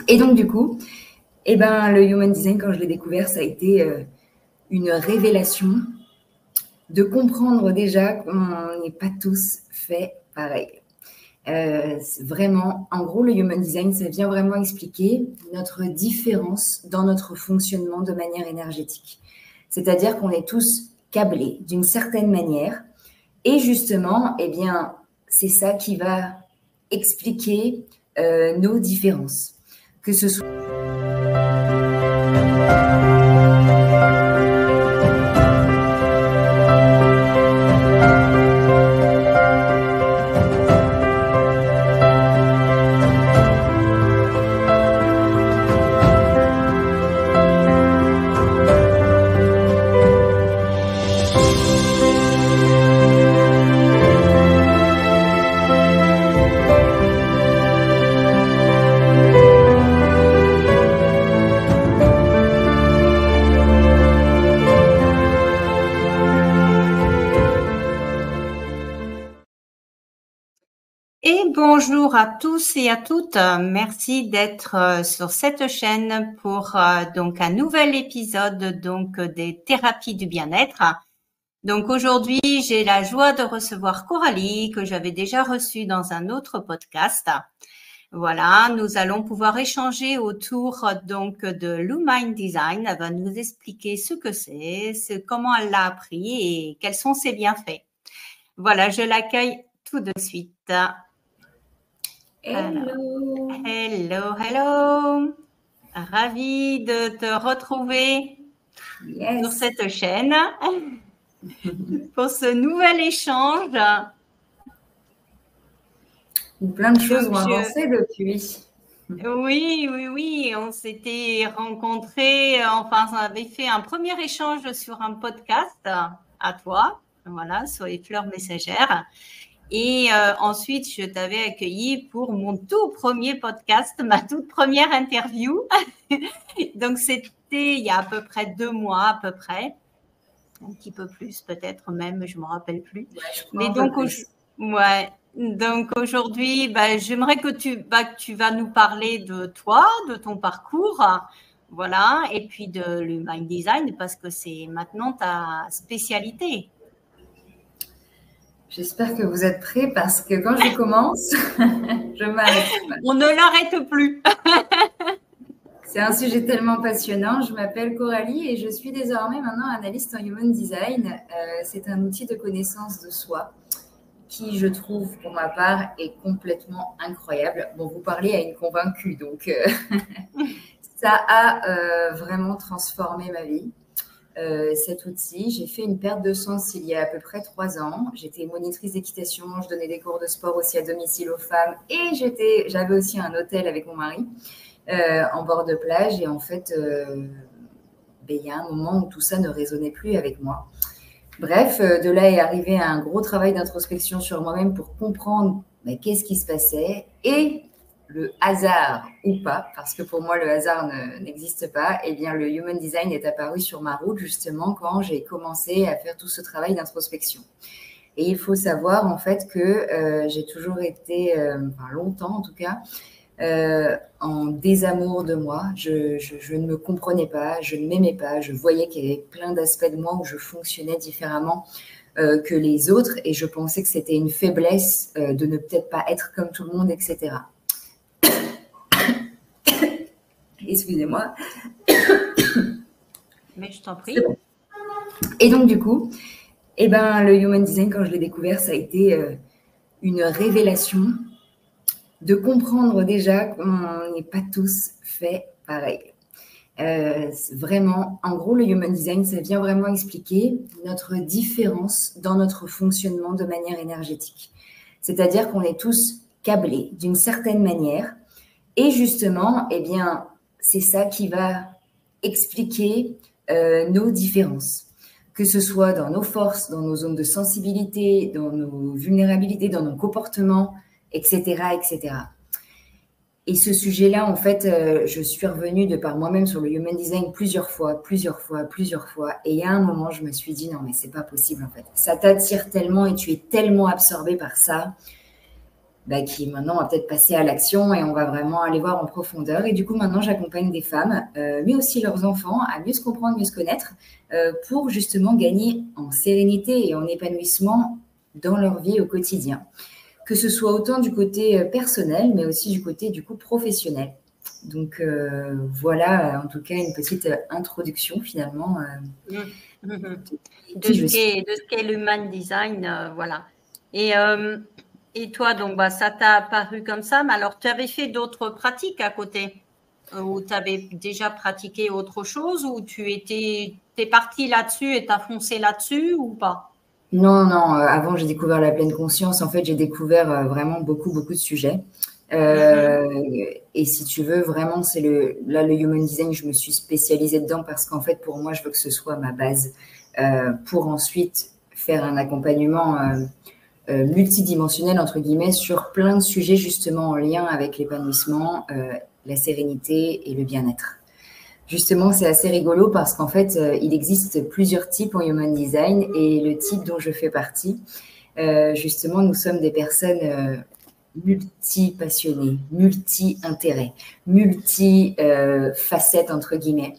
Et donc, du coup, le Human Design, quand je l'ai découvert, ça a été une révélation de comprendre déjà qu'on n'est pas tous faits pareil. Vraiment, en gros, le Human Design, ça vient vraiment expliquer notre différence dans notre fonctionnement de manière énergétique. C'est-à-dire qu'on est tous câblés d'une certaine manière. Et justement, c'est ça qui va expliquer nos différences. Que ce soit... Et bonjour à tous et à toutes. Merci d'être sur cette chaîne pour donc un nouvel épisode donc des thérapies du bien-être. Donc aujourd'hui, j'ai la joie de recevoir Coralie que j'avais déjà reçue dans un autre podcast. Voilà, nous allons pouvoir échanger autour donc de l'Human Design. Elle va nous expliquer ce que c'est, comment elle l'a appris et quels sont ses bienfaits. Voilà, je l'accueille tout de suite. Hello. Hello. Ravie de te retrouver sur cette chaîne pour ce nouvel échange. Plein de choses ont avancé depuis. Oui, on s'était rencontrés, enfin, on avait fait un premier échange sur un podcast à toi, voilà, sur les fleurs messagères. Et ensuite, je t'avais accueilli pour mon tout premier podcast, ma toute première interview. Donc, c'était il y a à peu près 2 mois, à peu près. Un petit peu plus, peut-être même, je ne me rappelle plus. Mais donc, aujourd'hui, j'aimerais que tu vas nous parler de toi, de ton parcours, voilà, et puis de l'Human Design, parce que c'est maintenant ta spécialité. J'espère que vous êtes prêts parce que quand je commence, je m'arrête pas. On ne l'arrête plus. C'est un sujet tellement passionnant. Je m'appelle Coralie et je suis désormais maintenant analyste en Human Design. C'est un outil de connaissance de soi qui, je trouve, pour ma part, est complètement incroyable. Bon, vous parlez à une convaincue, donc ça a vraiment transformé ma vie. Cet outil. J'ai fait une perte de sens il y a à peu près 3 ans. J'étais monitrice d'équitation, je donnais des cours de sport aussi à domicile aux femmes et j'avais aussi un hôtel avec mon mari en bord de plage. Et en fait, il y a un moment où tout ça ne résonnait plus avec moi. Bref, de là est arrivé un gros travail d'introspection sur moi-même pour comprendre qu'est-ce qui se passait et le hasard ou pas, parce que pour moi le hasard n'existe pas, le Human Design est apparu sur ma route justement quand j'ai commencé à faire tout ce travail d'introspection. Et il faut savoir en fait que j'ai toujours été, longtemps en tout cas, en désamour de moi. Je ne me comprenais pas, je ne m'aimais pas, je voyais qu'il y avait plein d'aspects de moi où je fonctionnais différemment que les autres et je pensais que c'était une faiblesse de ne peut-être pas être comme tout le monde, etc. Excusez-moi. Mais je t'en prie. Bon. Et donc, du coup, le Human Design, quand je l'ai découvert, ça a été une révélation de comprendre déjà qu'on n'est pas tous faits pareil. Vraiment, en gros, le Human Design, ça vient vraiment expliquer notre différence dans notre fonctionnement de manière énergétique. C'est-à-dire qu'on est tous câblés d'une certaine manière. Et justement, c'est ça qui va expliquer nos différences, que ce soit dans nos forces, dans nos zones de sensibilité, dans nos vulnérabilités, dans nos comportements, etc., etc. Et ce sujet-là, en fait, je suis revenue de par moi-même sur le Human Design plusieurs fois. Et il y a un moment, je me suis dit, non, mais c'est pas possible, en fait. Ça t'attire tellement et tu es tellement absorbé par ça. qui maintenant va peut-être passer à l'action et on va vraiment aller voir en profondeur. Et du coup, maintenant, j'accompagne des femmes, mais aussi leurs enfants, à mieux se comprendre, mieux se connaître, pour justement gagner en sérénité et en épanouissement dans leur vie au quotidien. Que ce soit autant du côté personnel, mais aussi du côté du coup professionnel. Donc voilà, en tout cas, une petite introduction finalement. De ce qu'est l'human design, voilà. Et toi, donc, ça t'a apparu comme ça, mais alors tu avais fait d'autres pratiques à côté, ou tu avais déjà pratiqué autre chose, ou t'es parti là-dessus et t'as foncé là-dessus ou pas? Non, non, avant j'ai découvert la pleine conscience. En fait, j'ai découvert vraiment beaucoup, beaucoup de sujets. Et si tu veux, vraiment, le human design, je me suis spécialisée dedans parce qu'en fait, pour moi, je veux que ce soit ma base pour ensuite faire un accompagnement multidimensionnel, entre guillemets, sur plein de sujets justement en lien avec l'épanouissement, la sérénité et le bien-être. Justement, c'est assez rigolo parce qu'en fait, il existe plusieurs types en human design et le type dont je fais partie, justement, nous sommes des personnes multi-passionnées, multi-intérêts, multi-facettes, entre guillemets.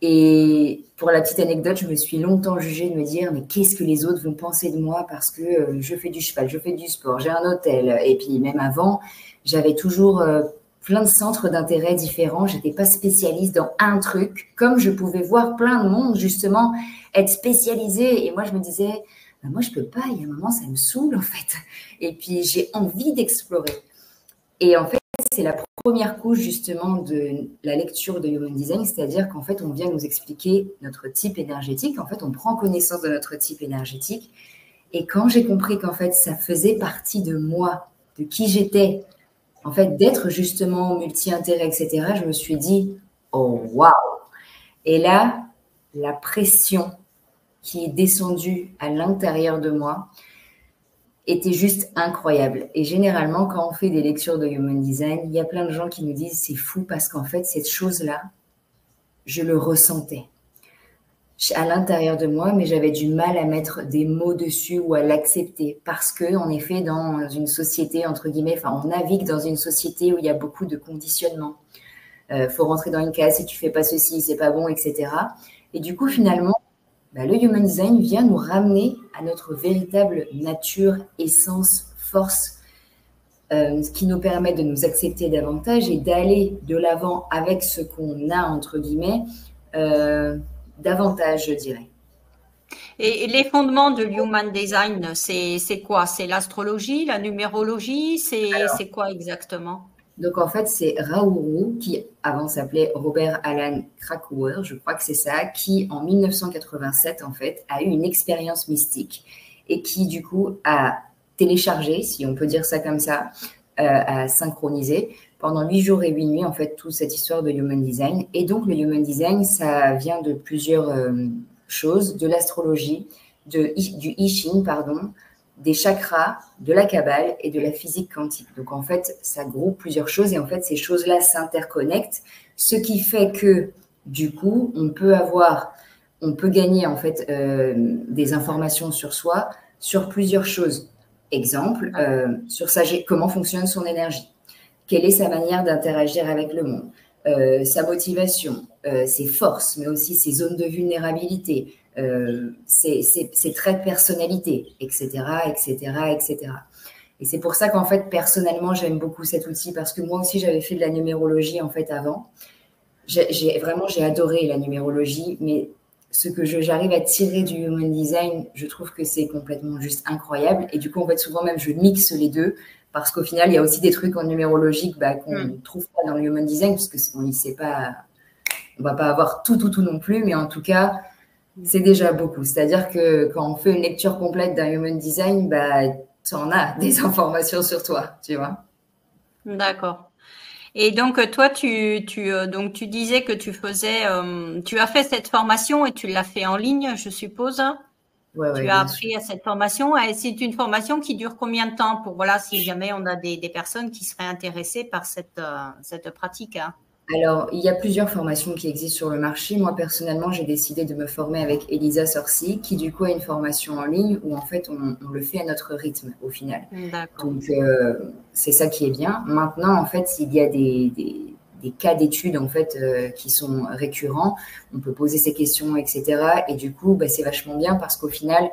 Et pour la petite anecdote, je me suis longtemps jugée de me dire mais qu'est-ce que les autres vont penser de moi parce que je fais du cheval, je fais du sport, j'ai un hôtel. Et puis même avant, j'avais toujours plein de centres d'intérêt différents. J'étais pas spécialiste dans un truc, comme je pouvais voir plein de monde justement être spécialisé. Et moi, je me disais, ben moi, je peux pas. Il y a un moment, ça me saoule en fait. Et puis, j'ai envie d'explorer. Et en fait, c'est la première couche justement de la lecture de Human Design, c'est-à-dire qu'en fait, on vient nous expliquer notre type énergétique. En fait, on prend connaissance de notre type énergétique. Et quand j'ai compris qu'en fait, ça faisait partie de moi, de qui j'étais, en fait, d'être justement multi-intérêt, etc., je me suis dit, oh, waouh! Et là, la pression qui est descendue à l'intérieur de moi était juste incroyable. Et généralement, quand on fait des lectures de Human Design, il y a plein de gens qui nous disent, c'est fou parce qu'en fait, cette chose-là, je le ressentais à l'intérieur de moi, mais j'avais du mal à mettre des mots dessus ou à l'accepter parce que, en effet, dans une société, entre guillemets, enfin, on navigue dans une société où il y a beaucoup de conditionnements. Faut rentrer dans une case, si tu fais pas ceci, c'est pas bon, etc. Et du coup, finalement, le Human Design vient nous ramener à notre véritable nature, essence, force, ce qui nous permet de nous accepter davantage et d'aller de l'avant avec ce qu'on a, entre guillemets, davantage, je dirais. Et les fondements de l'Human Design, c'est quoi? C'est l'astrologie, la numérologie, c'est quoi exactement? Donc en fait, c'est Raoult, qui avant s'appelait Robert Alan Krakauer, je crois que c'est ça, qui en 1987 en fait a eu une expérience mystique et qui du coup a téléchargé, si on peut dire ça comme ça, a synchronisé pendant 8 jours et 8 nuits en fait toute cette histoire de Human Design. Et donc le Human Design, ça vient de plusieurs choses, de l'astrologie, du I Ching, pardon, des chakras, de la Kabbale et de la physique quantique. Donc en fait, ça groupe plusieurs choses et en fait, ces choses-là s'interconnectent, ce qui fait que du coup, on peut gagner en fait des informations sur soi, sur plusieurs choses. Exemple, sur comment fonctionne son énergie, quelle est sa manière d'interagir avec le monde, sa motivation, ses forces, mais aussi ses zones de vulnérabilité, ses traits de personnalité, etc., etc., etc. Et c'est pour ça qu'en fait, personnellement, j'aime beaucoup cet outil parce que moi aussi, j'avais fait de la numérologie en fait avant. J'ai adoré la numérologie, mais ce que j'arrive à tirer du Human Design, je trouve que c'est complètement juste incroyable. Et du coup, en fait, souvent même, je mixe les deux parce qu'au final, il y a aussi des trucs en numérologie qu'on ne trouve pas dans le Human Design parce qu'on ne sait pas, on va pas avoir tout non plus, mais en tout cas, c'est déjà beaucoup. C'est-à-dire que quand on fait une lecture complète d'un Human Design, tu en as des informations sur toi, tu vois. D'accord. Et donc, toi, donc, tu disais que tu as fait cette formation et tu l'as fait en ligne, je suppose. Ouais, Tu as appris à cette formation. Et c'est une formation qui dure combien de temps pour, voilà, si jamais on a des personnes qui seraient intéressées par cette pratique, hein? Alors, il y a plusieurs formations qui existent sur le marché. Moi, personnellement, j'ai décidé de me former avec Elisa Sorci, qui du coup a une formation en ligne où en fait on le fait à notre rythme au final. D'accord. Donc, c'est ça qui est bien. Maintenant, en fait, il y a des cas d'études en fait qui sont récurrents. On peut poser ces questions, etc. Et du coup, bah, c'est vachement bien parce qu'au final,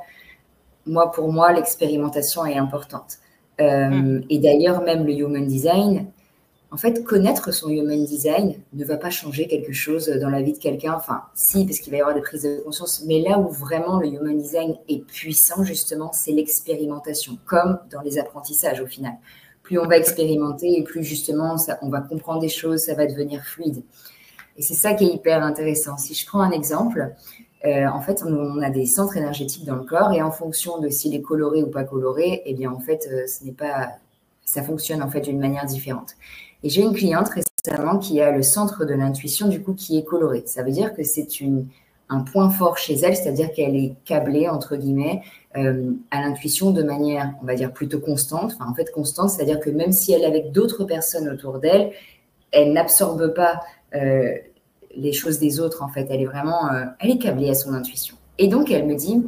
pour moi, l'expérimentation est importante. Et d'ailleurs, même le human design, en fait, connaître son human design ne va pas changer quelque chose dans la vie de quelqu'un. Enfin, si, parce qu'il va y avoir des prises de conscience. Mais là où vraiment le human design est puissant, justement, c'est l'expérimentation, comme dans les apprentissages au final. Plus on va expérimenter et plus justement on va comprendre des choses, ça va devenir fluide. Et c'est ça qui est hyper intéressant. Si je prends un exemple, en fait, on a des centres énergétiques dans le corps et en fonction de s'il est coloré ou pas coloré, eh bien, en fait, ça fonctionne en fait d'une manière différente. Et j'ai une cliente récemment qui a le centre de l'intuition, du coup, qui est coloré. Ça veut dire que c'est un point fort chez elle, c'est-à-dire qu'elle est câblée, entre guillemets, à l'intuition de manière, on va dire, plutôt constante. Enfin, en fait, constante, c'est-à-dire que même si elle est avec d'autres personnes autour d'elle, elle n'absorbe pas les choses des autres, en fait. Elle est vraiment, elle est câblée à son intuition. Et donc, elle me dit,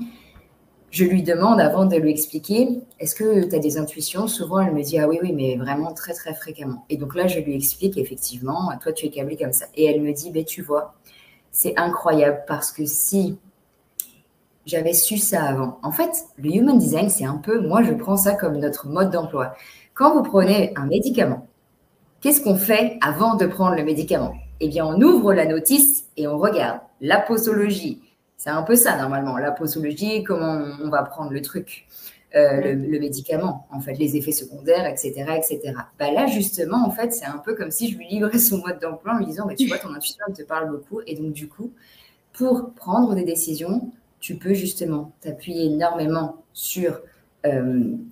je lui demande avant de lui expliquer, est-ce que tu as des intuitions? Souvent, elle me dit, ah oui, oui, mais vraiment très, très fréquemment. Et donc là, je lui explique, effectivement, toi, tu es câblée comme ça. Et elle me dit, ben, tu vois, c'est incroyable parce que si j'avais su ça avant, en fait, le human design, c'est un peu, moi, je prends ça comme notre mode d'emploi. Quand vous prenez un médicament, qu'est-ce qu'on fait avant de prendre le médicament? Eh bien, on ouvre la notice et on regarde la posologie. C'est un peu ça, normalement. La posologie, comment on va prendre le truc, le médicament, en fait, les effets secondaires, etc., etc. Bah là, justement, en fait, c'est un peu comme si je lui livrais son mode d'emploi en lui disant, bah, tu vois, ton intuition, elle te parle beaucoup. Et donc, du coup, pour prendre des décisions, tu peux justement t'appuyer énormément sur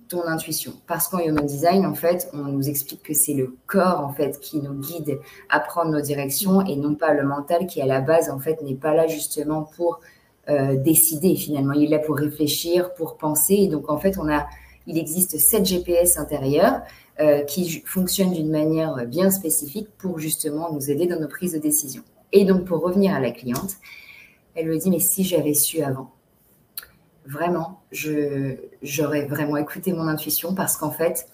ton intuition. Parce qu'en Human Design, en fait, on nous explique que c'est le corps, en fait, qui nous guide à prendre nos directions et non pas le mental qui, à la base, en fait, n'est pas là justement pour décider, finalement. Il est là pour réfléchir, pour penser. Et donc, en fait, il existe 7 GPS intérieurs qui fonctionnent d'une manière bien spécifique pour justement nous aider dans nos prises de décision. Et donc, pour revenir à la cliente, elle me dit, mais si j'avais su avant, vraiment, j'aurais vraiment écouté mon intuition parce qu'en fait,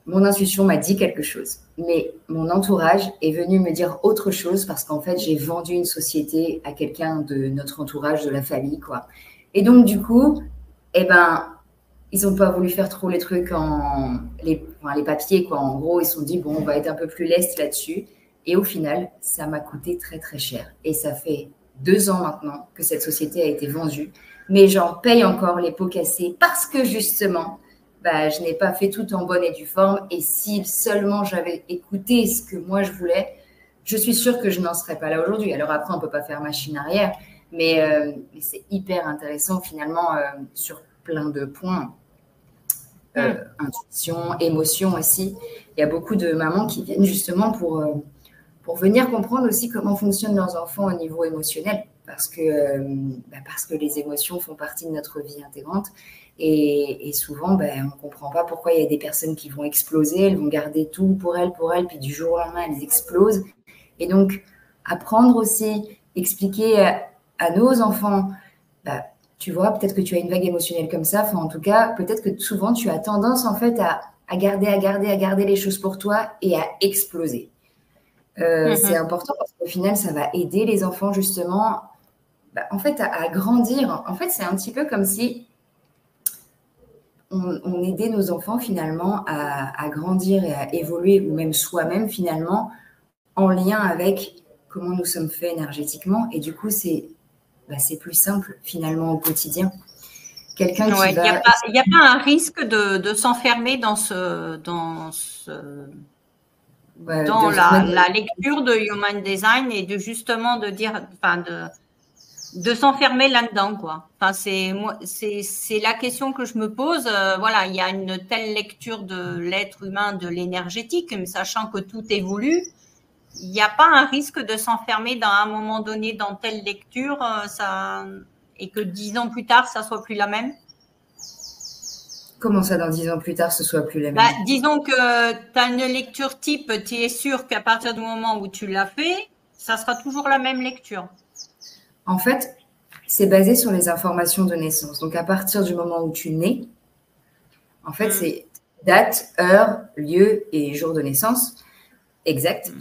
mon intuition m'a dit quelque chose. Mais mon entourage est venu me dire autre chose parce qu'en fait, j'ai vendu une société à quelqu'un de notre entourage, de la famille, quoi. Et donc, du coup, eh ben, ils n'ont pas voulu faire trop les trucs les papiers, quoi. En gros, ils se sont dit, bon, on va être un peu plus leste là-dessus. Et au final, ça m'a coûté très, très cher. Et ça fait 2 ans maintenant que cette société a été vendue. Mais j'en paye encore les pots cassés parce que justement, bah, je n'ai pas fait tout en bonne et due forme. Et si seulement j'avais écouté ce que moi je voulais, je suis sûre que je n'en serais pas là aujourd'hui. Alors après, on ne peut pas faire machine arrière, mais c'est hyper intéressant finalement sur plein de points. Intuition, émotion aussi. Il y a beaucoup de mamans qui viennent justement pour venir comprendre aussi comment fonctionnent leurs enfants au niveau émotionnel, parce que les émotions font partie de notre vie intégrante. Et souvent, on ne comprend pas pourquoi il y a des personnes qui vont exploser, elles vont garder tout pour elles, puis du jour au lendemain, elles explosent. Et donc, apprendre aussi, expliquer à nos enfants, tu vois, peut-être que tu as une vague émotionnelle comme ça. Enfin, en tout cas, peut-être que souvent, tu as tendance, en fait, à garder les choses pour toi et à exploser. C'est important parce qu'au final, ça va aider les enfants, justement, en fait, à grandir. En fait, c'est un petit peu comme si on aidait nos enfants, finalement, à grandir et à évoluer, ou même soi-même, finalement, en lien avec comment nous sommes faits énergétiquement. Et du coup, c'est plus simple, finalement, au quotidien. Quelqu'un qui Il n'y a pas un risque de s'enfermer dans la lecture de Human Design et de justement de dire, enfin de s'enfermer là-dedans, quoi. Enfin, c'est la question que je me pose. Voilà, il y a une telle lecture de l'être humain, de l'énergétique, mais sachant que tout évolue, il n'y a pas un risque de s'enfermer à un moment donné dans telle lecture, et que 10 ans plus tard, ça soit plus la même. Comment ça, dans 10 ans plus tard, ce soit plus la même? Bah, disons que tu as une lecture type, tu es sûr qu'à partir du moment où tu l'as fait, ça sera toujours la même lecture. En fait, c'est basé sur les informations de naissance. Donc, à partir du moment où tu nais, en fait, c'est date, heure, lieu et jour de naissance exact.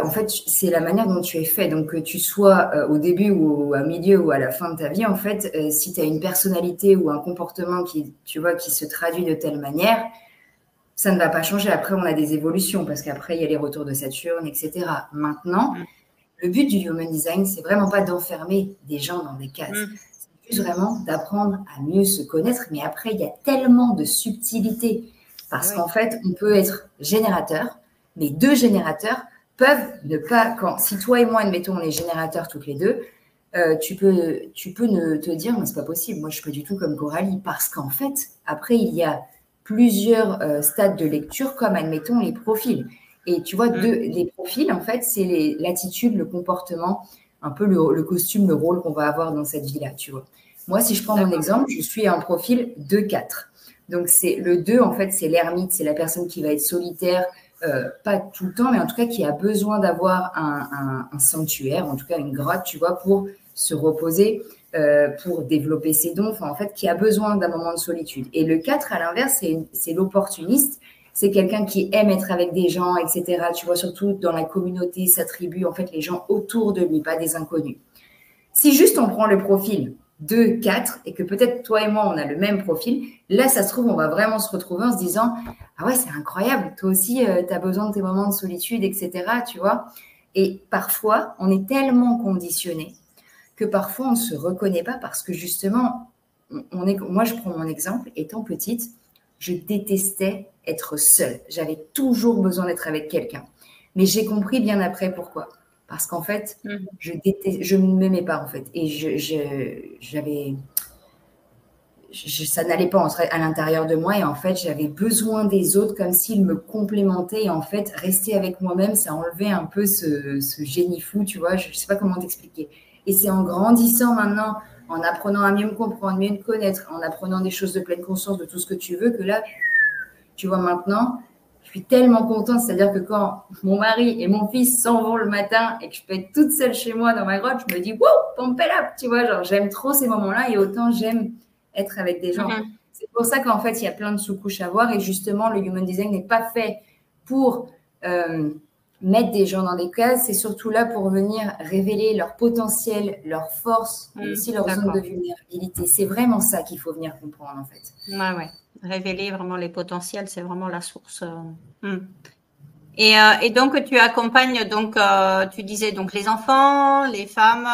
En fait, c'est la manière dont tu es fait. Donc, que tu sois au début ou au milieu ou à la fin de ta vie, en fait, si tu as une personnalité ou un comportement qui, tu vois, qui se traduit de telle manière, ça ne va pas changer. Après, on a des évolutions parce qu'après, il y a les retours de Saturne, etc. Maintenant, le but du Human Design, c'est vraiment pas d'enfermer des gens dans des cases. C'est juste vraiment d'apprendre à mieux se connaître. Mais après, il y a tellement de subtilités parce qu'en fait, on peut être générateur, mais 2 générateurs peuvent ne pas, si toi et moi, admettons, on est générateurs toutes les deux, tu peux ne te dire, mais c'est pas possible, moi je suis pas du tout comme Coralie, parce qu'en fait, après, il y a plusieurs stades de lecture, comme admettons les profils. Et tu vois, les profils, en fait, c'est l'attitude, le comportement, un peu le costume, le rôle qu'on va avoir dans cette vie-là, tu vois. Moi, si je prends mon exemple, je suis un profil 2-4. Donc, c'est le 2, en fait, c'est l'ermite, c'est la personne qui va être solitaire, pas tout le temps, mais en tout cas qui a besoin d'avoir un sanctuaire, en tout cas une grotte, tu vois, pour se reposer, pour développer ses dons, enfin, en fait, qui a besoin d'un moment de solitude. Et le 4, à l'inverse, c'est l'opportuniste, c'est quelqu'un qui aime être avec des gens, etc., tu vois, surtout dans la communauté, sa tribu, en fait, les gens autour de lui, pas des inconnus. Si juste on prend le profil 2, 4, et que peut-être toi et moi, on a le même profil, là, ça se trouve, on va vraiment se retrouver en se disant « Ah ouais, c'est incroyable, toi aussi, tu as besoin de tes moments de solitude, etc. » Tu vois. Et parfois, on est tellement conditionné que parfois, on ne se reconnaît pas parce que justement, moi, je prends mon exemple, étant petite, je détestais être seule. J'avais toujours besoin d'être avec quelqu'un. Mais j'ai compris bien après pourquoi. Parce qu'en fait, je ne m'aimais pas, en fait. Et ça n'allait pas à l'intérieur de moi. Et en fait, j'avais besoin des autres comme s'ils me complémentaient. Et en fait, rester avec moi-même, ça enlevait un peu ce génie fou, tu vois. Je ne sais pas comment t'expliquer. Et c'est en grandissant maintenant, en apprenant à mieux me comprendre, mieux me connaître, en apprenant des choses de pleine conscience de tout ce que tu veux, que là, tu vois, maintenant, je suis tellement contente. C'est-à-dire que quand mon mari et mon fils s'en vont le matin et que je peux être toute seule chez moi dans ma grotte, je me dis, wow, pump it up, tu vois, genre, j'aime trop ces moments-là et autant j'aime être avec des gens. C'est pour ça qu'en fait, il y a plein de sous-couches à voir et justement, le Human Design n'est pas fait pour mettre des gens dans des cases, c'est surtout là pour venir révéler leur potentiel, leurs forces, mais aussi leur zone de vulnérabilité. C'est vraiment ça qu'il faut venir comprendre, en fait. Ouais. Révéler vraiment les potentiels, c'est vraiment la source. Et donc, tu accompagnes, donc, tu disais, donc, les enfants, les femmes,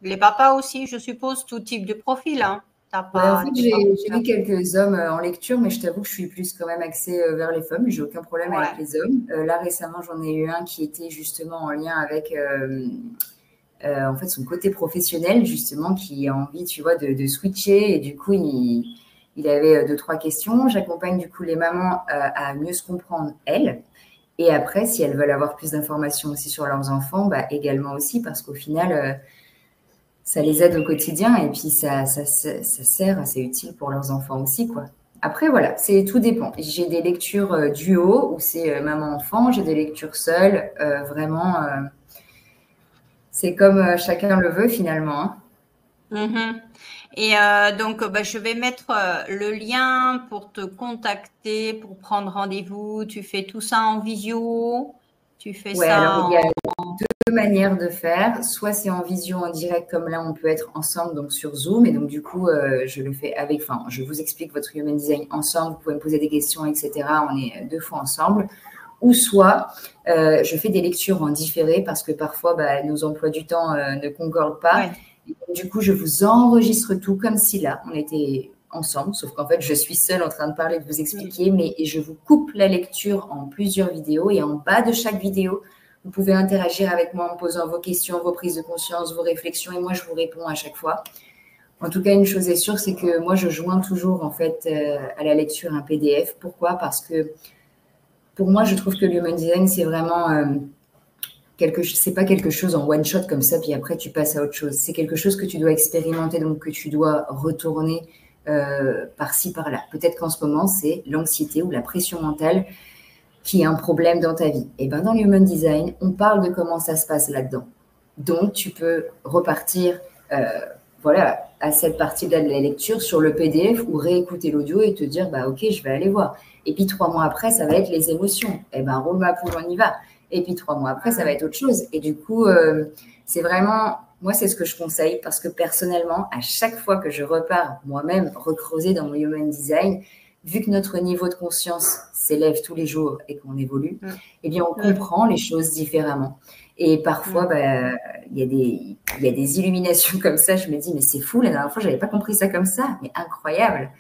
les papas aussi, je suppose, tout type de profil, hein. En fait, j'ai vu quelques hommes en lecture, mais je t'avoue que je suis plus quand même axée vers les femmes. J'ai aucun problème avec les hommes. Là, récemment, j'en ai eu un qui était justement en lien avec en fait, son côté professionnel, justement, qui a envie, tu vois, de switcher. Et du coup, il avait 2-3 questions. J'accompagne du coup les mamans à mieux se comprendre, elles. Et après, si elles veulent avoir plus d'informations aussi sur leurs enfants, bah, également aussi, parce qu'au final, ça les aide au quotidien et puis ça sert, c'est utile pour leurs enfants aussi, quoi. Après, voilà, tout dépend. J'ai des lectures duo où c'est maman-enfant, j'ai des lectures seules, vraiment, c'est comme chacun le veut finalement. Hein. Et donc, je vais mettre le lien pour te contacter, pour prendre rendez-vous. Tu fais tout ça en visio? Tu fais ça alors il y a 2 manières de faire. Soit c'est en visio, en direct, comme là, on peut être ensemble, donc sur Zoom. Et donc, du coup, je le fais je vous explique votre Human Design ensemble. Vous pouvez me poser des questions, etc. On est 2 fois ensemble. Ou soit, je fais des lectures en différé parce que parfois, nos emplois du temps ne concordent pas. Ouais. Et donc, du coup, je vous enregistre tout comme si là, on était ensemble, sauf qu'en fait, je suis seule en train de parler, de vous expliquer, mais je vous coupe la lecture en plusieurs vidéos et en bas de chaque vidéo, vous pouvez interagir avec moi en me posant vos questions, vos prises de conscience, vos réflexions et moi, je vous réponds à chaque fois. En tout cas, une chose est sûre, c'est que moi, je joins toujours en fait à la lecture un PDF. Pourquoi? Parce que pour moi, je trouve que l'Human Design, c'est vraiment c'est pas quelque chose en one shot comme ça, puis après tu passes à autre chose. C'est quelque chose que tu dois expérimenter, donc que tu dois retourner par-ci, par-là. Peut-être qu'en ce moment, c'est l'anxiété ou la pression mentale qui est un problème dans ta vie. Et bien, dans le Human Design, on parle de comment ça se passe là-dedans. Donc, tu peux repartir voilà, à cette partie-là de la lecture sur le PDF ou réécouter l'audio et te dire, bah, ok, je vais aller voir. Et puis, 3 mois après, ça va être les émotions. Et ben, roule ma poule, on y va. Et puis, 3 mois après, ça va être autre chose. Et du coup, c'est vraiment, moi, c'est ce que je conseille parce que personnellement, à chaque fois que je repars moi-même recreuser dans mon Human Design, vu que notre niveau de conscience s'élève tous les jours et qu'on évolue, eh bien, on comprend les choses différemment. Et parfois, il y a des illuminations comme ça. Je me dis, mais c'est fou, la dernière fois, je n'avais pas compris ça comme ça. Mais incroyable.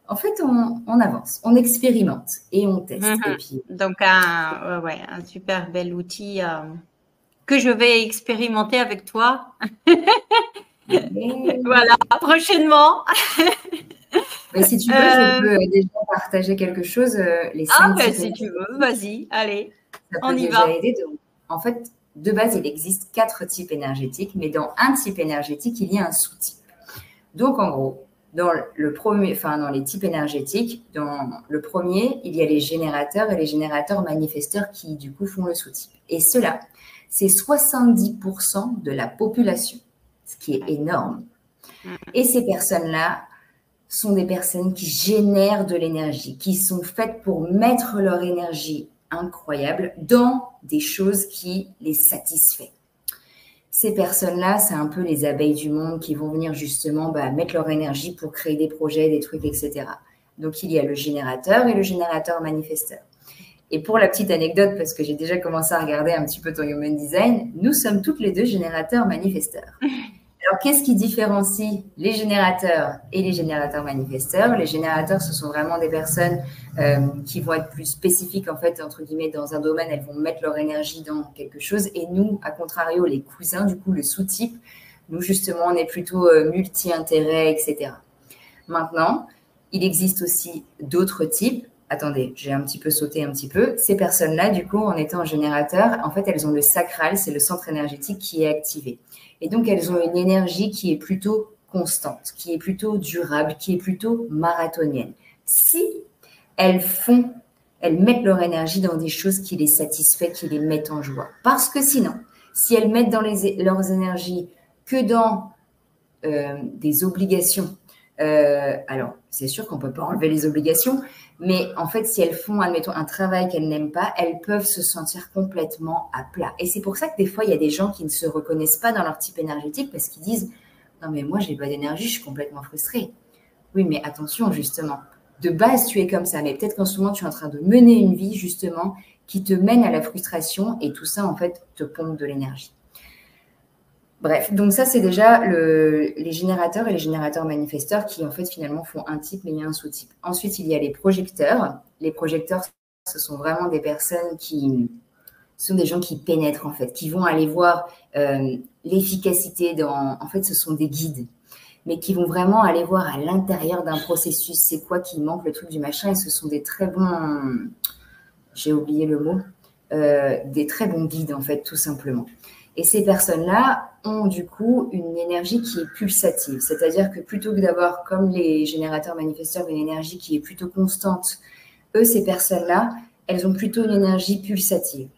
En fait, on avance, on expérimente et on teste. Et puis, donc, un super bel outil que je vais expérimenter avec toi. Voilà, prochainement. Mais si tu veux, je peux déjà partager quelque chose. Les 5 types si tu veux, vas-y, allez, ça on peut y déjà va. aider. Donc, en fait, de base, il existe 4 types énergétiques, mais dans un type énergétique, il y a un sous-type. Donc, en gros, dans les types énergétiques, dans le premier, il y a les générateurs et les générateurs manifesteurs qui, du coup, font le sous-type. Et cela, c'est 70% de la population, ce qui est énorme. Et ces personnes-là sont des personnes qui génèrent de l'énergie, qui sont faites pour mettre leur énergie incroyable dans des choses qui les satisfont. Ces personnes-là, c'est un peu les abeilles du monde qui vont venir justement mettre leur énergie pour créer des projets, des trucs, etc. Donc, il y a le générateur et le générateur manifesteur. Et pour la petite anecdote, parce que j'ai déjà commencé à regarder un petit peu ton Human Design, nous sommes toutes les deux générateurs manifesteurs. Alors, qu'est-ce qui différencie les générateurs et les générateurs manifesteurs? Les générateurs, ce sont vraiment des personnes qui vont être plus spécifiques, en fait, entre guillemets, dans un domaine. Elles vont mettre leur énergie dans quelque chose. Et nous, à contrario, les cousins, du coup, le sous-type, nous, justement, on est plutôt multi-intérêts, etc. Maintenant, il existe aussi d'autres types. Attendez, j'ai un petit peu sauté un petit peu. Ces personnes-là, du coup, en étant générateur, en fait, elles ont le sacral, c'est le centre énergétique qui est activé. Et donc, elles ont une énergie qui est plutôt constante, qui est plutôt durable, qui est plutôt marathonienne. Si elles mettent leur énergie dans des choses qui les satisfont, qui les mettent en joie. Parce que sinon, si elles mettent leurs énergies que dans des obligations, alors c'est sûr qu'on ne peut pas enlever les obligations, mais en fait, si elles font, admettons, un travail qu'elles n'aiment pas, elles peuvent se sentir complètement à plat. Et c'est pour ça que des fois, il y a des gens qui ne se reconnaissent pas dans leur type énergétique parce qu'ils disent « Non, mais moi, je n'ai pas d'énergie, je suis complètement frustrée. » Oui, mais attention, justement. De base, tu es comme ça, mais peut-être qu'en ce moment, tu es en train de mener une vie, justement, qui te mène à la frustration et tout ça, en fait, te pompe de l'énergie. Bref, donc ça, c'est déjà les générateurs et les générateurs manifesteurs qui, en fait, finalement, font un type, mais il y a un sous-type. Ensuite, il y a les projecteurs. Les projecteurs, ce sont vraiment des personnes ce sont des gens qui pénètrent, en fait, qui vont aller voir l'efficacité en fait, ce sont des guides, mais qui vont vraiment aller voir à l'intérieur d'un processus, c'est quoi qui manque, le truc du machin, et ce sont des très bons, j'ai oublié le mot, des très bons guides, en fait, tout simplement. Et ces personnes-là ont du coup une énergie qui est pulsative, c'est-à-dire que plutôt que d'avoir, comme les générateurs manifesteurs, une énergie qui est plutôt constante, eux, ces personnes-là, elles ont plutôt une énergie pulsative.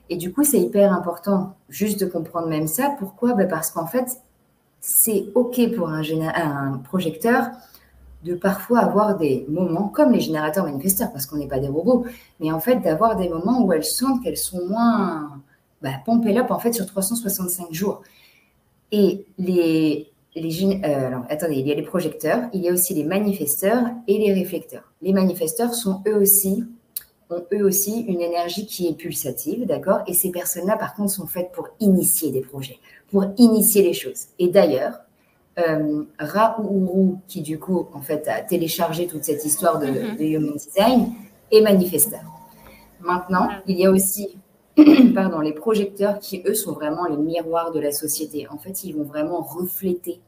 Et du coup, c'est hyper important juste de comprendre même ça. Pourquoi? Parce qu'en fait, c'est OK pour un projecteur de parfois avoir des moments, comme les générateurs manifesteurs, parce qu'on n'est pas des robots, mais en fait, d'avoir des moments où elles sentent qu'elles sont moins pompées up, en fait, sur 365 jours. Et alors, attendez, il y a les projecteurs, il y a aussi les manifesteurs et les réflecteurs. Les manifesteurs ont eux aussi une énergie qui est pulsative, d'accord? Et ces personnes-là, par contre, sont faites pour initier des projets, pour initier les choses. Et d'ailleurs, Ra-Uru, qui du coup, en fait, a téléchargé toute cette histoire de Human Design, est manifesteur. Maintenant, il y a aussi les projecteurs qui, eux, sont vraiment les miroirs de la société. En fait, ils vont vraiment refléter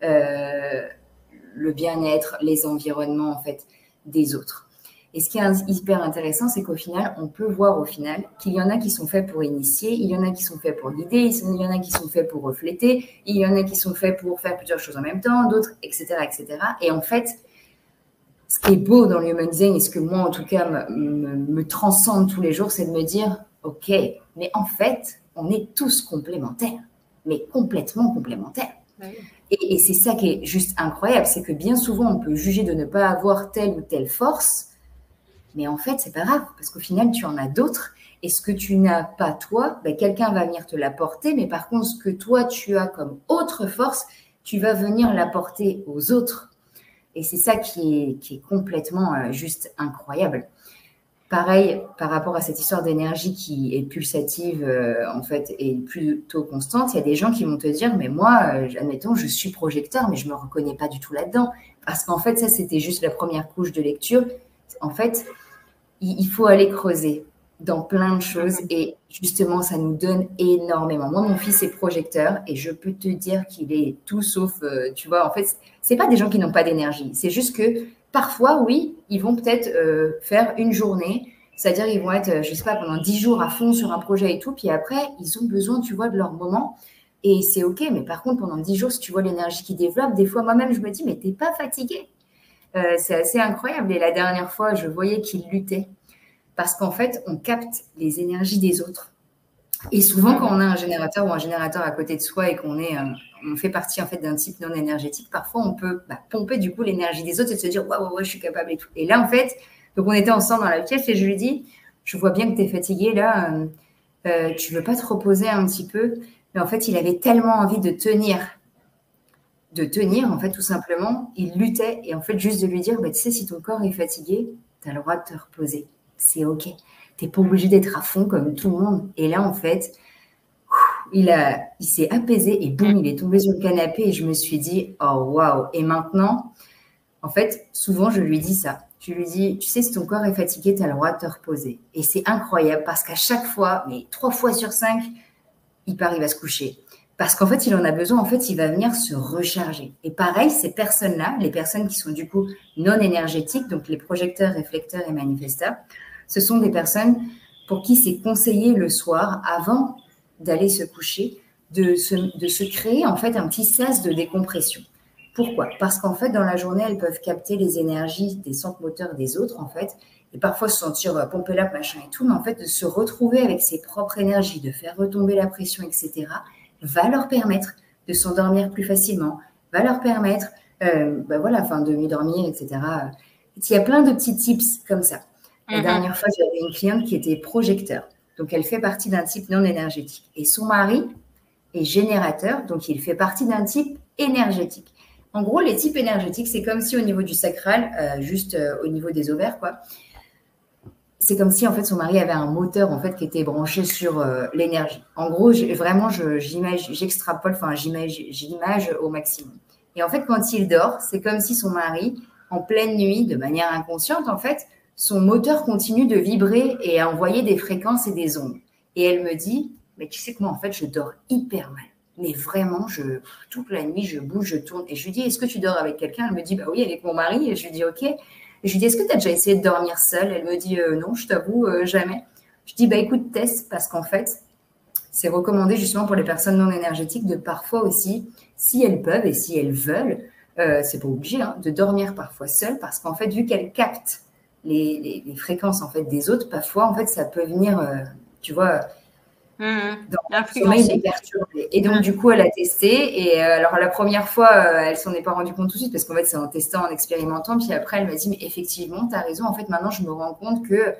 le bien-être, les environnements, en fait, des autres. Et ce qui est hyper intéressant, c'est qu'au final, on peut voir au final qu'il y en a qui sont faits pour initier, il y en a qui sont faits pour guider, il y en a qui sont faits pour refléter, il y en a qui sont faits pour faire plusieurs choses en même temps, d'autres, etc., etc. Et en fait, ce qui est beau dans le Human Design, et ce que moi, en tout cas, me transcende tous les jours, c'est de me dire, OK, mais en fait, on est tous complémentaires, mais complètement complémentaires. Oui. Et c'est ça qui est juste incroyable, c'est que bien souvent, on peut juger de ne pas avoir telle ou telle force, mais en fait, c'est pas grave, parce qu'au final, tu en as d'autres, et ce que tu n'as pas toi, ben, quelqu'un va venir te l'apporter, mais par contre, ce que toi, tu as comme autre force, tu vas venir l'apporter aux autres. Et c'est ça qui est complètement juste incroyable. Pareil, par rapport à cette histoire d'énergie qui est pulsative, en fait, et plutôt constante, il y a des gens qui vont te dire, mais moi, admettons, je suis projecteur, mais je ne me reconnais pas du tout là-dedans. Parce qu'en fait, ça, c'était juste la première couche de lecture. En fait, il faut aller creuser dans plein de choses et justement, ça nous donne énormément. Moi, mon fils est projecteur et je peux te dire qu'il est tout sauf, tu vois, en fait, c'est pas des gens qui n'ont pas d'énergie. C'est juste que parfois, oui, ils vont peut-être faire une journée, c'est-à-dire ils vont être, je sais pas, pendant 10 jours à fond sur un projet et tout, puis après, ils ont besoin, tu vois, de leur moment et c'est OK. Mais par contre, pendant 10 jours, si tu vois l'énergie qu'ils développent, des fois, moi-même, je me dis, mais t'es pas fatigué? C'est assez incroyable. Et la dernière fois, je voyais qu'il luttait parce qu'en fait, on capte les énergies des autres. Et souvent, quand on a un générateur ou un générateur à côté de soi et on fait partie en fait d'un type non énergétique, parfois on peut pomper du coup l'énergie des autres et se dire waouh, je suis capable et tout. Et là, en fait, donc on était ensemble dans la pièce et je lui dis, je vois bien que tu es fatigué là, tu veux pas te reposer un petit peu? Mais en fait, il avait tellement envie de tenir en fait, tout simplement, il luttait. Et en fait, juste de lui dire, tu sais, si ton corps est fatigué, tu as le droit de te reposer. C'est OK. Tu n'es pas obligé d'être à fond comme tout le monde. Et là, en fait, il s'est apaisé et boum, il est tombé sur le canapé et je me suis dit, oh waouh. Et maintenant, en fait, souvent, je lui dis ça. Je lui dis, tu sais, si ton corps est fatigué, tu as le droit de te reposer. Et c'est incroyable parce qu'à chaque fois, mais 3 fois sur 5, il va se coucher. Parce qu'en fait, il en a besoin. En fait, il va venir se recharger. Et pareil, ces personnes-là, les personnes qui sont du coup non énergétiques, donc les projecteurs, réflecteurs et manifesteurs, ce sont des personnes pour qui c'est conseillé le soir, avant d'aller se coucher, de se créer en fait un petit sas de décompression. Pourquoi? Parce qu'en fait, dans la journée, elles peuvent capter les énergies des centres moteurs des autres, en fait, et parfois se sentir pomper là, machin et tout, mais en fait, de se retrouver avec ses propres énergies, de faire retomber la pression, etc., va leur permettre de s'endormir plus facilement, va leur permettre de mieux dormir, etc. Il y a plein de petits tips comme ça. La dernière fois, j'avais une cliente qui était projecteur. Donc, elle fait partie d'un type non énergétique. Et son mari est générateur, donc il fait partie d'un type énergétique. En gros, les types énergétiques, c'est comme si au niveau du sacral, juste au niveau des ovaires, quoi, c'est comme si en fait son mari avait un moteur en fait qui était branché sur l'énergie. En gros, j'extrapole, enfin j'image au maximum. Et en fait, quand il dort, c'est comme si son mari, en pleine nuit, de manière inconsciente, en fait, son moteur continue de vibrer et à envoyer des fréquences et des ondes. Et elle me dit, mais tu sais que moi en fait, je dors hyper mal. Mais vraiment, toute la nuit, je bouge, je tourne. Et je lui dis, est-ce que tu dors avec quelqu'un? Elle me dit, bah oui, avec mon mari. Et je lui dis, ok. Et je lui dis, est-ce que tu as déjà essayé de dormir seule? Elle me dit, non, je t'avoue, jamais. Je dis, bah écoute, teste, parce qu'en fait, c'est recommandé justement pour les personnes non énergétiques de parfois aussi, si elles peuvent et si elles veulent, c'est pas obligé, hein, de dormir parfois seule, parce qu'en fait, vu qu'elles captent les fréquences en fait des autres, parfois, en fait, ça peut venir, tu vois, dans le sommeil les perturber. Et donc, du coup, elle a testé. Et alors, la première fois, elle s'en est pas rendue compte tout de suite parce qu'en fait, c'est en testant, en expérimentant. Puis après, elle m'a dit, mais effectivement, tu as raison. En fait, maintenant, je me rends compte que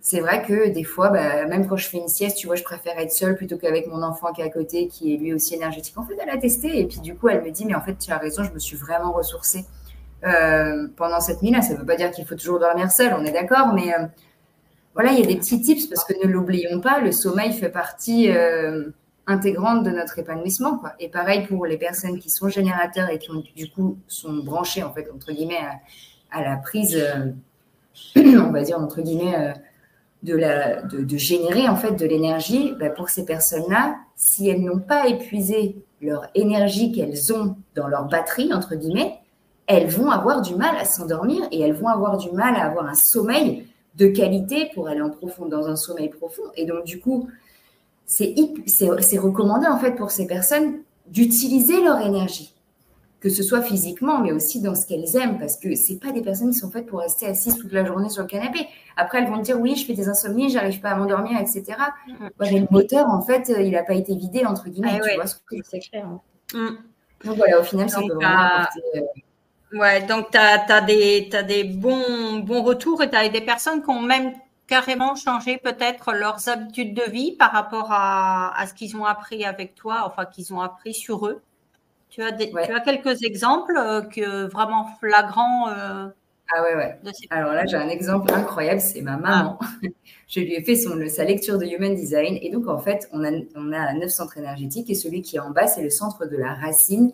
c'est vrai que des fois, même quand je fais une sieste, tu vois, je préfère être seule plutôt qu'avec mon enfant qui est à côté, qui est lui aussi énergétique. En fait, elle a testé. Et puis, du coup, elle me dit, mais en fait, tu as raison, je me suis vraiment ressourcée pendant cette nuit-là. Ça ne veut pas dire qu'il faut toujours dormir seule, on est d'accord, mais voilà, il y a des petits tips parce que ne l'oublions pas, le sommeil fait partie intégrante de notre épanouissement, quoi. Et pareil pour les personnes qui sont générateurs et qui du coup sont branchées en fait entre guillemets à la prise, on va dire entre guillemets de générer en fait de l'énergie. Pour ces personnes-là, si elles n'ont pas épuisé leur énergie qu'elles ont dans leur batterie entre guillemets, elles vont avoir du mal à s'endormir et elles vont avoir du mal à avoir un sommeil de qualité pour aller en profond, dans un sommeil profond. Et donc, du coup, c'est recommandé en fait pour ces personnes d'utiliser leur énergie, que ce soit physiquement, mais aussi dans ce qu'elles aiment, parce que c'est pas des personnes qui sont faites pour rester assises toute la journée sur le canapé. Après, elles vont te dire, oui, je fais des insomnies, j'arrive pas à m'endormir, etc. Ouais, mais le moteur, en fait, il n'a pas été vidé, entre guillemets, tu vois ce que c'est clair. Donc voilà, au final, ça peut vraiment apporter… Ouais, donc tu as des bons retours et tu as des personnes qui ont même carrément changé peut-être leurs habitudes de vie par rapport à ce qu'ils ont appris avec toi, enfin qu'ils ont appris sur eux. Tu as quelques exemples que vraiment flagrants Ah ouais. Alors là, j'ai un exemple incroyable, c'est ma maman. Je lui ai fait sa lecture de Human Design. Et donc, en fait, on a 9 centres énergétiques et celui qui est en bas, c'est le centre de la racine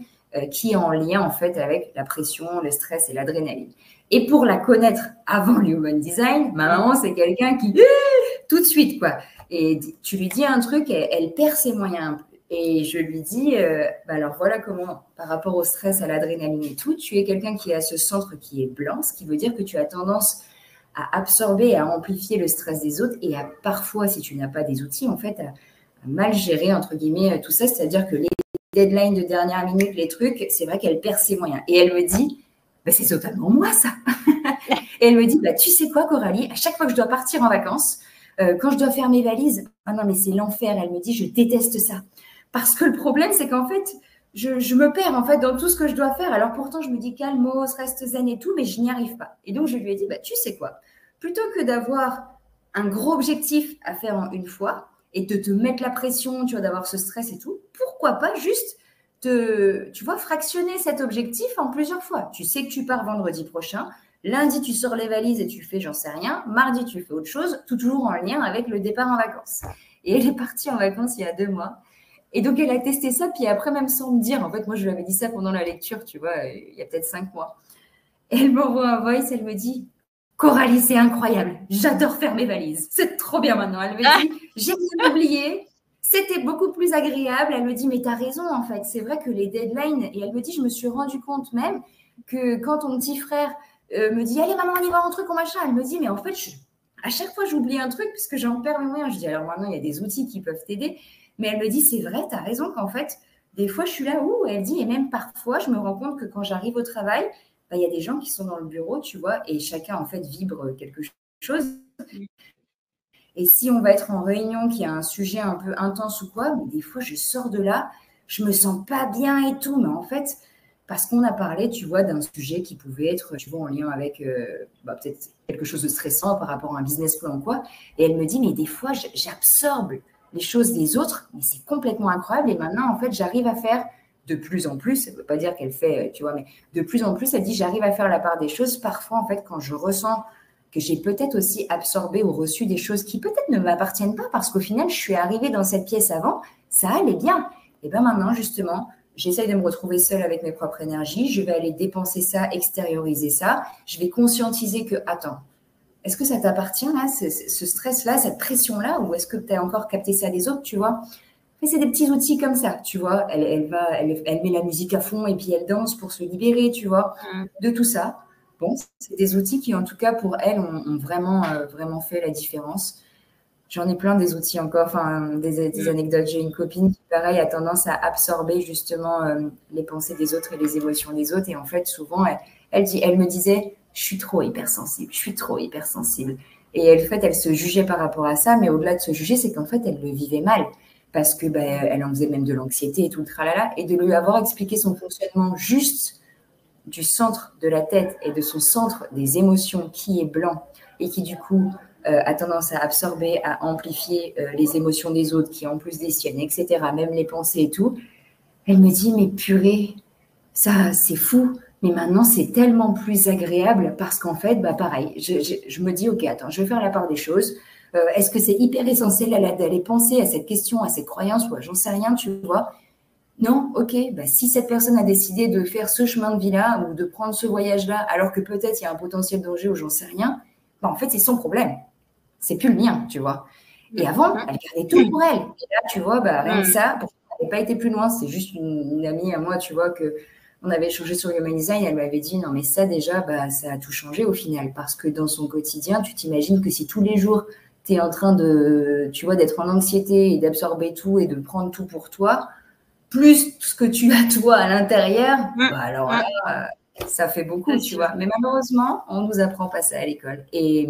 qui est en lien, en fait, avec la pression, le stress et l'adrénaline. Et pour la connaître avant le Human Design, ma maman, c'est quelqu'un qui… tout de suite, quoi. Et tu lui dis un truc, elle perd ses moyens. Et je lui dis, alors voilà comment, par rapport au stress, à l'adrénaline et tout, tu es quelqu'un qui a ce centre qui est blanc, ce qui veut dire que tu as tendance à absorber et à amplifier le stress des autres et à parfois, si tu n'as pas des outils, en fait, à mal gérer, entre guillemets, tout ça. C'est-à-dire que les deadlines de dernière minute, les trucs, c'est vrai qu'elle perd ses moyens. Et elle me dit, c'est totalement moi, ça. Et elle me dit, tu sais quoi, Coralie, à chaque fois que je dois partir en vacances, quand je dois faire mes valises, non, mais c'est l'enfer. Elle me dit, je déteste ça. Parce que le problème, c'est qu'en fait, je me perds en fait dans tout ce que je dois faire. Alors pourtant, je me dis calmos, reste zen et tout, mais je n'y arrive pas. Et donc, je lui ai dit, tu sais quoi, plutôt que d'avoir un gros objectif à faire en une fois et de te mettre la pression, tu vois, d'avoir ce stress et tout, pourquoi pas juste fractionner cet objectif en plusieurs fois. Tu sais que tu pars vendredi prochain. Lundi, tu sors les valises et tu fais j'en sais rien. Mardi, tu fais autre chose, toujours en lien avec le départ en vacances. Et elle est partie en vacances il y a 2 mois. Et donc, elle a testé ça, puis après, même sans me dire, en fait, moi, je lui avais dit ça pendant la lecture, tu vois, il y a peut-être 5 mois. Et elle m'envoie un voice, elle me dit, Coralie, c'est incroyable, j'adore faire mes valises, c'est trop bien maintenant. Elle me dit, j'ai rien oublié, c'était beaucoup plus agréable. Elle me dit, mais t'as raison, en fait, c'est vrai que les deadlines, et elle me dit, je me suis rendu compte même que quand ton petit frère me dit, allez, maman, on y va en truc, en machin, elle me dit, mais en fait, à chaque fois, j'oublie un truc puisque j'en perds mes moyens. Je dis, alors maintenant, il y a des outils qui peuvent t'aider. Mais elle me dit, c'est vrai, tu as raison qu'en fait, des fois, je suis là où elle dit, et même parfois, je me rends compte que quand j'arrive au travail, il y a des gens qui sont dans le bureau, tu vois, et chacun, en fait, vibre quelque chose. Et si on va être en réunion, qu'il y a un sujet un peu intense ou quoi, mais des fois, je sors de là, je me sens pas bien et tout, mais en fait, parce qu'on a parlé, tu vois, d'un sujet qui pouvait être, tu vois, en lien avec peut-être quelque chose de stressant par rapport à un business plan ou quoi. Et elle me dit, mais des fois, j'absorbe les choses des autres, mais c'est complètement incroyable. Et maintenant, en fait, j'arrive à faire de plus en plus, ça ne veut pas dire qu'elle fait, tu vois, mais de plus en plus, elle dit, j'arrive à faire la part des choses. Parfois, en fait, quand je ressens que j'ai peut-être aussi absorbé ou reçu des choses qui peut-être ne m'appartiennent pas, parce qu'au final, je suis arrivée dans cette pièce avant, ça allait bien. Et bien maintenant, justement, j'essaye de me retrouver seule avec mes propres énergies, je vais aller dépenser ça, extérioriser ça, je vais conscientiser que, attends, est-ce que ça t'appartient, là, ce stress-là, cette pression-là, ou est-ce que tu as encore capté ça des autres, tu vois? Mais c'est des petits outils comme ça, tu vois. Elle met la musique à fond et puis elle danse pour se libérer, tu vois, de tout ça. Bon, c'est des outils qui, en tout cas, pour elle, ont vraiment, vraiment fait la différence. J'en ai plein des outils encore, des anecdotes. J'ai une copine qui, pareil, a tendance à absorber justement les pensées des autres et les émotions des autres. Et en fait, souvent, elle me disait, je suis trop hypersensible. Et en fait, elle se jugeait par rapport à ça. Mais au-delà de se juger, c'est qu'en fait, elle le vivait mal. Parce que elle en faisait même de l'anxiété et tout le tralala. Et de lui avoir expliqué son fonctionnement juste du centre de la tête et de son centre des émotions qui est blanc et qui, du coup, a tendance à absorber, à amplifier les émotions des autres, qui en plus des siennes, etc., même les pensées et tout. Elle me dit, mais purée, ça, c'est fou. Mais maintenant, c'est tellement plus agréable parce qu'en fait, pareil, je me dis, OK, attends, je vais faire la part des choses. Est-ce que c'est hyper essentiel d'aller penser à cette question, à cette croyance, ou j'en sais rien, tu vois? Non, OK, si cette personne a décidé de faire ce chemin de vie-là ou de prendre ce voyage-là, alors que peut-être il y a un potentiel danger ou j'en sais rien, en fait, c'est son problème. C'est plus le mien, tu vois. Et avant, elle gardait tout pour elle. Et là, tu vois, rien que ça, elle n'avait pas été plus loin. C'est juste une amie à moi, tu vois, que on avait échangé sur Human Design, elle m'avait dit non mais ça déjà, bah, ça a tout changé au final parce que dans son quotidien, tu t'imagines que si tous les jours, tu es en train de, tu vois, d'être en anxiété et d'absorber tout et de prendre tout pour toi, plus tout ce que tu as toi à l'intérieur, bah alors là, ça fait beaucoup, tu vois. Mais malheureusement, on nous apprend pas ça à l'école. Et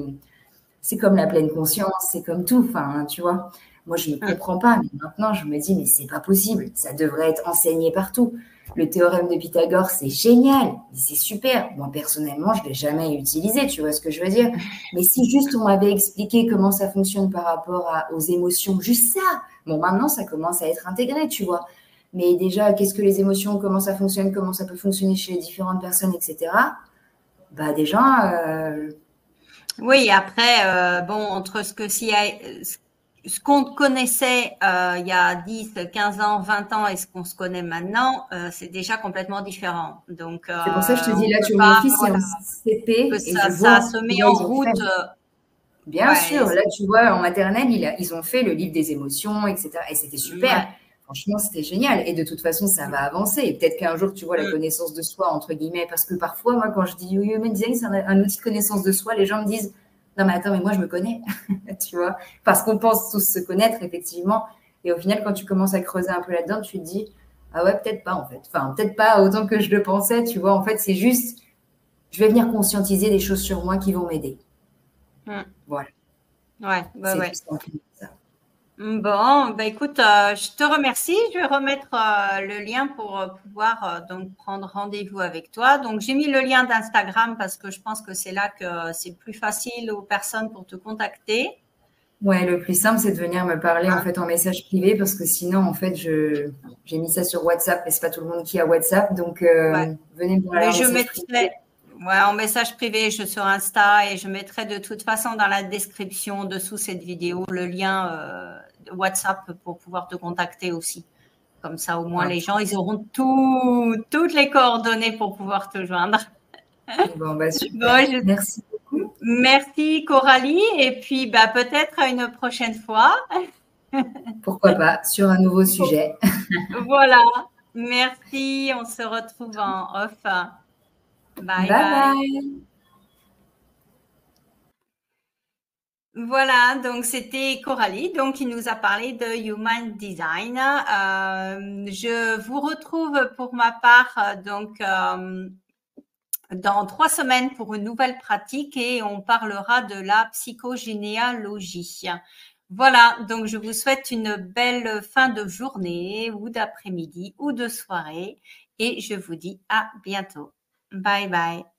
c'est comme la pleine conscience, c'est comme tout, enfin, tu vois. Moi, je ne comprends pas, mais maintenant, je me dis, mais c'est pas possible, ça devrait être enseigné partout. Le théorème de Pythagore, c'est génial, c'est super. Moi, personnellement, je ne l'ai jamais utilisé, tu vois ce que je veux dire. Mais si juste on m'avait expliqué comment ça fonctionne par rapport aux émotions, juste ça, bon, maintenant, ça commence à être intégré, tu vois. Mais déjà, qu'est-ce que les émotions, comment ça fonctionne, comment ça peut fonctionner chez les différentes personnes, etc. Bah déjà, oui, après, bon, entre ce qu'on connaissait il y a 10, 15 ans, 20 ans et ce qu'on se connaît maintenant, c'est déjà complètement différent. Donc, c'est pour ça que je te dis, on là, peut tu vois, mon pas, fils est en voilà, que CP et je ça vois, se tu met vois, en ils ont fait. route. Bien Ouais, sûr, là, tu vois, en maternelle, ils ont fait le livre des émotions, etc. Et c'était super. ouais, Franchement, c'était génial. Et de toute façon, ça va avancer. Et peut-être qu'un jour, tu vois, la mm, connaissance de soi, entre guillemets, parce que parfois, moi, quand je dis Human Design, c'est un outil de connaissance de soi, les gens me disent, non, mais attends, mais moi, je me connais, tu vois, parce qu'on pense tous se connaître, effectivement. Et au final, quand tu commences à creuser un peu là-dedans, tu te dis, ah ouais, peut-être pas, en fait. Enfin, peut-être pas autant que je le pensais, tu vois. En fait, c'est juste, je vais venir conscientiser des choses sur moi qui vont m'aider. mm. Voilà. Ouais, ouais, C'est ouais. tout simplement ça. Bon, bah écoute, je te remercie. Je vais remettre le lien pour pouvoir donc prendre rendez-vous avec toi. Donc j'ai mis le lien d'Instagram parce que je pense que c'est là que c'est plus facile aux personnes pour te contacter. Ouais, le plus simple, c'est de venir me parler en Hein. fait en message privé parce que sinon, en fait, j'ai mis ça sur WhatsApp, mais c'est pas tout le monde qui a WhatsApp, donc Ouais. venez me parler Mais en je message privé. mettrai, ouais, en message privé, je sur Insta et je mettrai de toute façon dans la description dessous cette vidéo le lien WhatsApp pour pouvoir te contacter aussi. Comme ça, au moins, Ah, les gens, ils auront toutes les coordonnées pour pouvoir te joindre. bon, bah Bon, super. Merci beaucoup. merci Coralie et puis bah, peut-être à une prochaine fois. Pourquoi pas, sur un nouveau sujet. Voilà, merci, on se retrouve en off. Bye Bye bye. bye. Voilà, donc c'était Coralie, donc qui nous a parlé de Human Design. Je vous retrouve pour ma part donc dans 3 semaines pour une nouvelle pratique et on parlera de la psychogénéalogie. Voilà, donc je vous souhaite une belle fin de journée ou d'après-midi ou de soirée et je vous dis à bientôt. Bye bye.